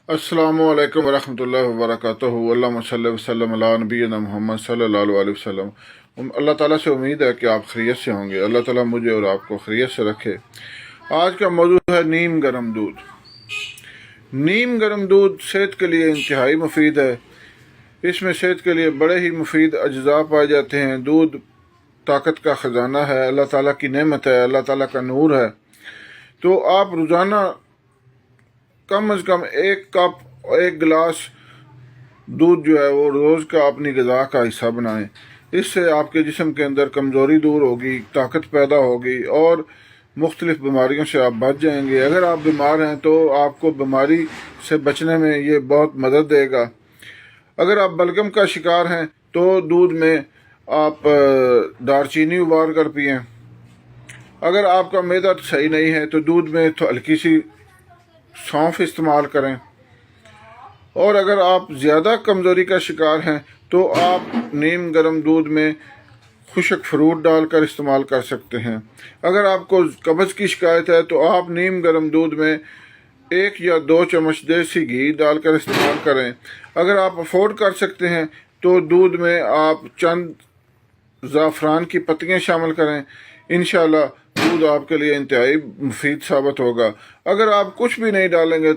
अस्सलामु अलैकुम वरहमतुल्लाहि वबरकातुहू। अल्लाहुम्मा सल्लि व सल्लिम अला नबीना मुहम्मद सल्लल्लाहु अलैहि वसल्लम। अल्लाह ताला से उम्मीद है कि आप खैरियत से होंगे। अल्लाह ताला मुझे और आपको खैरियत से रखे। आज का मौजू है नीम गर्म दूध। नीम गर्म दूध सेहत के लिए इंतहाई मुफीद है। इसमें सेहत के लिए बड़े ही मुफीद अज्जा पाए जाते हैं। दूध ताकत का ख़जाना है, अल्लाह ताला की नेमत है, अल्लाह ताला का नूर है। तो आप रोज़ाना कम अज़ कम एक कप और एक गिलास दूध जो है वो रोज़ का अपनी ग़िज़ा का हिस्सा बनाएं। इससे आपके जिस्म के अंदर कमज़ोरी दूर होगी, ताकत पैदा होगी और मुख्तलिफ़ बीमारियों से आप बच जाएंगे। अगर आप बीमार हैं तो आपको बीमारी से बचने में ये बहुत मदद देगा। अगर आप बलगम का शिकार हैं तो दूध में आप दालचीनी उबाल कर पिएँ। अगर आपका मैदा सही नहीं है तो दूध में तो हल्की सी सौंफ इस्तेमाल करें। और अगर आप ज़्यादा कमज़ोरी का शिकार हैं तो आप नीम गर्म दूध में खुश्क फ्रूट डालकर इस्तेमाल कर सकते हैं। अगर आपको कब्ज़ की शिकायत है तो आप नीम गर्म दूध में 1 या 2 चम्मच देसी घी डालकर इस्तेमाल करें। अगर आप अफोर्ड कर सकते हैं तो दूध में आप चंद ज़ाफ़रान की पत्तियां शामिल करें। इंशाअल्लाह दूध आपके लिए इंतहाई मुफीद साबित होगा। अगर आप कुछ भी नहीं डालेंगे